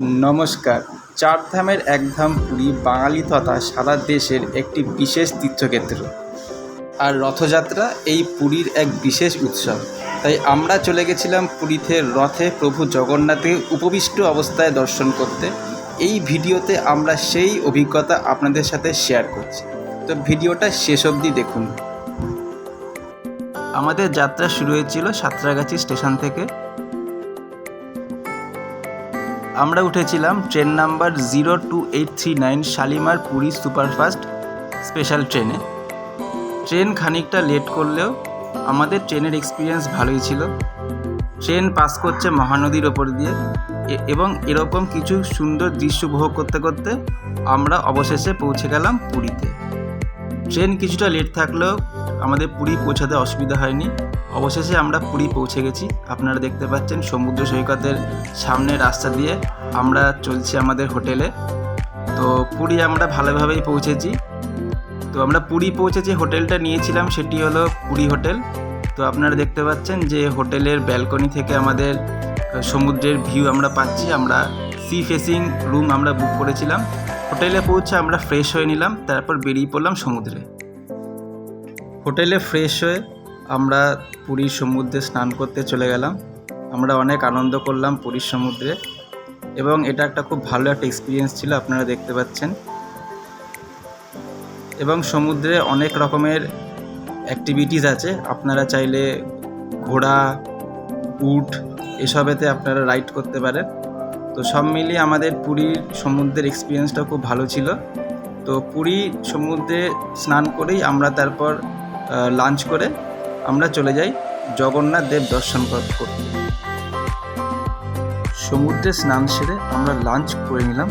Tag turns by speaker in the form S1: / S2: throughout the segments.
S1: নমস্কার। চারধামের এক ধাম পুরী বাঙালি তথা সারা দেশের একটি বিশেষ তীর্থক্ষেত্র। আর রথযাত্রা এই পুরীর এক বিশেষ উৎসব। তাই আমরা চলে গেছিলাম পুরীতে রথে প্রভু জগন্নাথকে উপবিষ্ট অবস্থায় দর্শন করতে। এই ভিডিওতে আমরা সেই অভিজ্ঞতা আপনাদের সাথে শেয়ার করছি, তো ভিডিওটা শেষ অবধি দেখুন। আমাদের যাত্রা শুরু হয়েছিল সাঁতরাগাছি স্টেশন থেকে। আমরা উঠেছিলাম train number 02839 Shalimar Puri superfast special ট্রেনে। ট্রেন খানিকটা লেট করলেও আমাদের ট্রেনের এক্সপিরিয়েন্স ভালোই ছিল। ট্রেন পাস করছে মহানদীর ওপর দিয়ে এবং এরকম কিছু সুন্দর দৃশ্য উপভোগ করতে করতে আমরা অবশেষে পৌঁছে গেলাম পুরীতে। ট্রেন কিছুটা লেট থাকলেও আমাদের পুরী পৌঁছাতে অসুবিধা হয়নি। অবশেষে আমরা পুরী পৌঁছে গেছি। আপনারা দেখতে পাচ্ছেন সমুদ্র সৈকতের সামনের রাস্তা দিয়ে আমরা চলছি আমাদের হোটেলে। তো পুরী আমরা ভালোভাবেই পৌঁছেছি। তো আমরা পুরী পৌঁছে যে হোটেলটা নিয়েছিলাম সেটি হলো পুরী হোটেল। তো আপনারা দেখতে পাচ্ছেন যে হোটেলের ব্যালকনি থেকে আমাদের সমুদ্রের ভিউ আমরা পাচ্ছি। আমরা সি ফেসিং রুম আমরা বুক করেছিলাম। হোটেলে পৌঁছে আমরা ফ্রেশ হয়ে নিলাম, তারপর বেরিয়ে পড়লাম সমুদ্রে। হোটেলে ফ্রেশ হয়ে আমরা পুরীর সমুদ্রে স্নান করতে চলে গেলাম। আমরা অনেক আনন্দ করলাম পুরীর সমুদ্রে এবং এটা একটা খুব ভালো একটা এক্সপিরিয়েন্স ছিল, আপনারা দেখতে পাচ্ছেন। এবং সমুদ্রে অনেক রকমের অ্যাক্টিভিটিস আছে। আপনারা চাইলে ঘোড়া, উট এসবেতে আপনারা রাইড করতে পারেন। তো সব মিলিয়ে আমাদের পুরীর সমুদ্রের এক্সপিরিয়েন্সটা খুব ভালো ছিল। তো পুরী সমুদ্রে স্নান করেই আমরা তারপর লাঞ্চ করে আমরা চলে যাই জগন্নাথ দেব দর্শন করতে। সমুদ্রে স্নান সেরে আমরা লাঞ্চ করে নিলাম,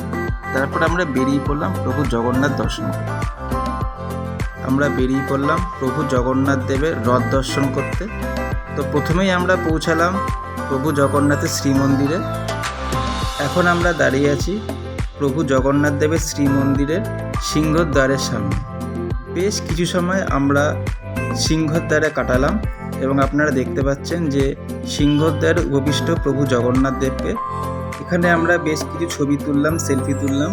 S1: তারপর আমরা বেরিয়ে পড়লাম প্রভু জগন্নাথ দর্শন করতে। আমরা বেরিয়ে পড়লাম প্রভু জগন্নাথ দেবের রথ দর্শন করতে। তো প্রথমেই আমরা পৌঁছালাম প্রভু জগন্নাথের শ্রীমন্দিরে। এখন আমরা দাঁড়িয়ে আছি প্রভু জগন্নাথ দেবের শ্রীমন্দিরের সিংহদ্বারের সামনে। বেশ কিছু সময় আমরা সিংহদ্বারে কাটালাম এবং আপনারা দেখতে পাচ্ছেন যে সিংহদ্বারে উপবিষ্ট প্রভু জগন্নাথ দেবকে। এখানে আমরা বেশ কিছু ছবি তুললাম, সেলফি তুললাম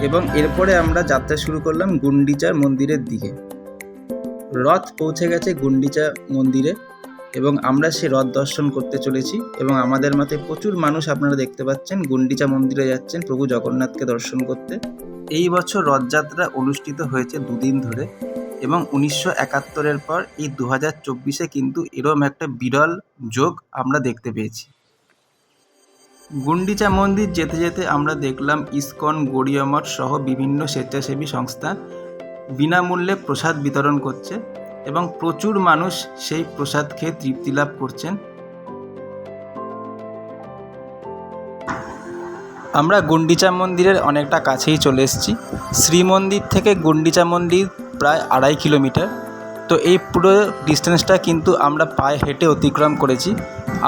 S1: এবং এরপরে আমরা যাত্রা শুরু করলাম গুন্ডিচা মন্দিরের দিকে। রথ পৌঁছে গেছে গুন্ডিচা মন্দিরে এবং আমরা সে রথ দর্শন করতে চলেছি এবং আমাদের মতে প্রচুর মানুষ আপনারা দেখতে পাচ্ছেন গুন্ডিচা মন্দিরে যাচ্ছেন প্রভু জগন্নাথকে দর্শন করতে। এই বছর রথযাত্রা অনুষ্ঠিত হয়েছে দুদিন ধরে এবং 1971-এর পর এই 2024-এ কিন্তু এরম একটা বিরল যোগ আমরা দেখতে পেয়েছি। গুন্ডিচা মন্দির যেতে যেতে আমরা দেখলাম ইসকন, গড়িয়া মঠ সহ বিভিন্ন স্বেচ্ছাসেবী সংস্থা বিনামূল্যে প্রসাদ বিতরণ করছে এবং প্রচুর মানুষ সেই প্রসাদ খেয়ে তৃপ্তি লাভ করছেন। আমরা গুন্ডিচা মন্দিরের অনেকটা কাছেই চলে এসেছি। শ্রীমন্দির থেকে গুন্ডিচা মন্দির প্রায় 2.5 কিলোমিটার। তো এই পুরো ডিস্টেন্সটা কিন্তু আমরা পায়ে হেঁটে অতিক্রম করেছি।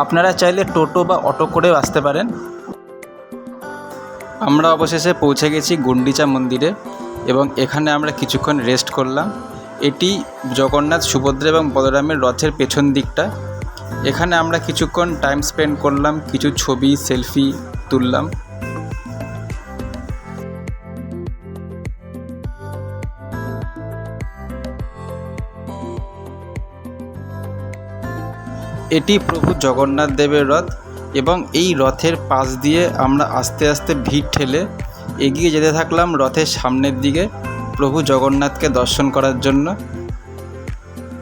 S1: আপনারা চাইলে টোটো বা অটো করেও আসতে পারেন। আমরা অবশেষে পৌঁছে গেছি গুন্ডিচা মন্দিরে এবং এখানে আমরা কিছুক্ষণ রেস্ট করলাম। এটি জগন্নাথ, সুভদ্রা এবং বলরামের রথের পেছন দিকটা। এখানে আমরা কিছুক্ষণ টাইম স্পেন্ড করলাম, কিছু ছবি, সেলফি তুললাম। এটি প্রভু জগন্নাথ দেবের রথ এবং এই রথের পাশ দিয়ে আমরা আস্তে আস্তে ভিড় ঠেলে এগিয়ে যেতে থাকলাম রথের সামনের দিকে প্রভু জগন্নাথকে দর্শন করার জন্য।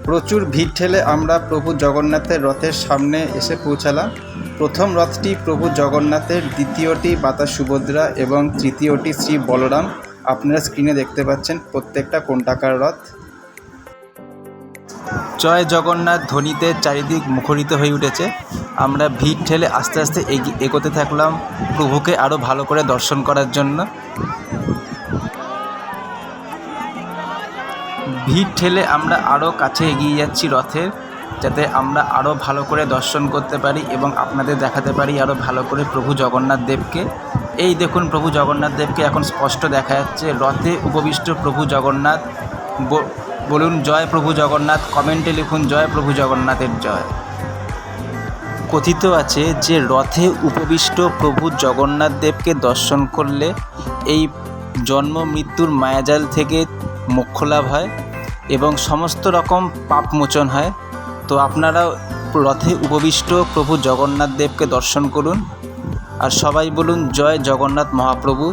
S1: প্রচুর ভিড় ঠেলে আমরা প্রভু জগন্নাথের রথের সামনে এসে পৌঁছালাম। প্রথম রথটি প্রভু জগন্নাথের, দ্বিতীয়টি মাতা সুভদ্রা এবং তৃতীয়টি শ্রী বলরাম। আপনারা স্ক্রিনে দেখতে পাচ্ছেন প্রত্যেকটা কোনটাকার রথ। জয় জগন্নাথ ধ্বনিতে চারিদিক মুখরিত হয়ে উঠেছে। আমরা ভিড় ঠেলে আস্তে আস্তে এগোতে থাকলাম প্রভুকে আরও ভালো করে দর্শন করার জন্য। ভিড় ঠেলে আমরা আরও কাছে এগিয়ে যাচ্ছি রথের, যাতে আমরা আরও ভালো করে দর্শন করতে পারি এবং আপনাদের দেখাতে পারি আরও ভালো করে প্রভু জগন্নাথ দেবকে। এই দেখুন প্রভু জগন্নাথ দেবকে এখন স্পষ্ট দেখা যাচ্ছে রথে উপবিষ্ট প্রভু জগন্নাথ। বলুন জয় প্রভু জগন্নাথ, কমেন্টে লিখুন জয় প্রভু জগন্নাথের জয়। কথিত আছে যে রথে উপবিষ্ট প্রভু জগন্নাথ দেবকে দর্শন করলে এই জন্ম মৃত্যুর মায়াজাল থেকে মোক্ষ লাভ হয় এবং সমস্ত রকম পাপ মোচন হয়। তো আপনারাও রথে উপবিষ্ট প্রভু জগন্নাথ দেবকে দর্শন করুন আর সবাই বলুন জয় জগন্নাথ মহাপ্রভু,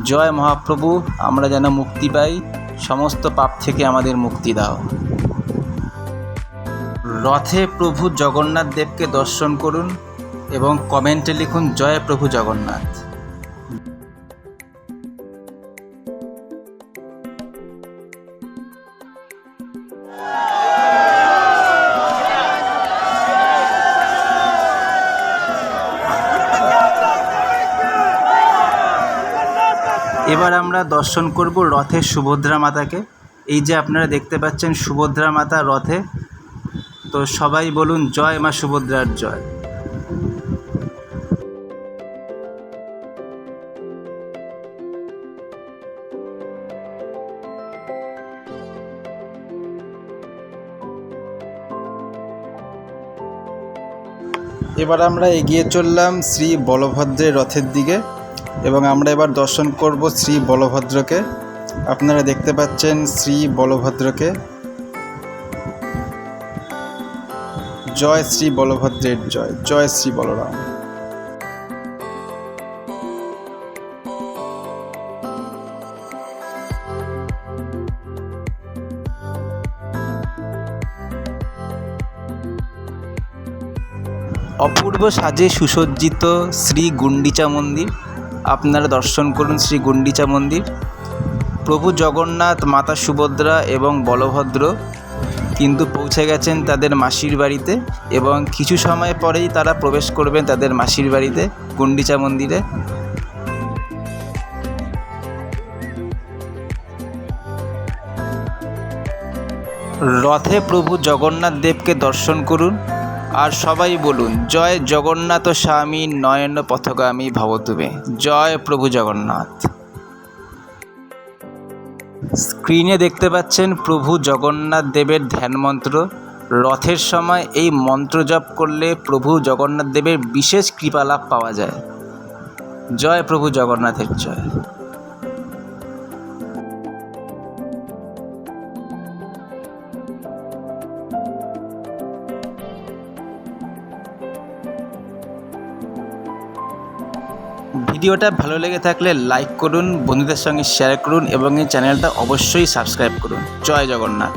S1: জয় মহাপ্রভু, আমরা যেন মুক্তি পাই, সমস্ত পাপ থেকে আমাদের মুক্তি দাও। রথে প্রভু জগন্নাথ দেবকে দর্শন করুন এবং কমেন্টে লিখুন জয় প্রভু জগন্নাথ। এবার আমরা দর্শন করব রথে সুভদ্রা মাতাকে। এই যে আপনারা দেখতে পাচ্ছেন সুভদ্রা মাতা রথে, তো সবাই বলুন জয় মা সুভদ্রার জয়। এবার আমরা এগিয়ে চললাম শ্রী বলভদ্রের রথের দিকে এবং আমরা এবার দর্শন করব শ্রী বলভদ্রকে। আপনারা দেখতে পাচ্ছেন শ্রী বলভদ্রকে। জয় শ্রী বলভদ্রের জয়, জয় শ্রী বলরাম। অপূর্ব সাজে সুসজ্জিত শ্রী গুন্ডিচা মন্দির, আপনারা দর্শন করুন শ্রী গুন্ডিচা মন্দির। প্রভু জগন্নাথ, মাতা সুভদ্রা এবং বলভদ্র কিন্তু পৌঁছে গেছেন তাদের মাসির বাড়িতে এবং কিছু সময় পরেই তারা প্রবেশ করবেন তাদের মাসির বাড়িতে গুন্ডিচা মন্দিরে। রথে প্রভু জগন্নাথ দেবকে দর্শন করুন আর সবাই বলুন জয় জগন্নাথ স্বামী নয়ন পথগামী ভবতুমে, জয় প্রভু জগন্নাথ। স্ক্রিনে দেখতে পাচ্ছেন প্রভু জগন্নাথ দেবের ধ্যান মন্ত্র। রথের সময় এই মন্ত্র জপ করলে প্রভু জগন্নাথ দেবের বিশেষ কৃপালাভ পাওয়া যায়। জয় প্রভু জগন্নাথের জয়। ভিডিওটা ভালো লেগে থাকলে লাইক করুন, বন্ধুদের সঙ্গে শেয়ার করুন এবং এই চ্যানেলটা অবশ্যই সাবস্ক্রাইব করুন। জয় জগন্নাথ।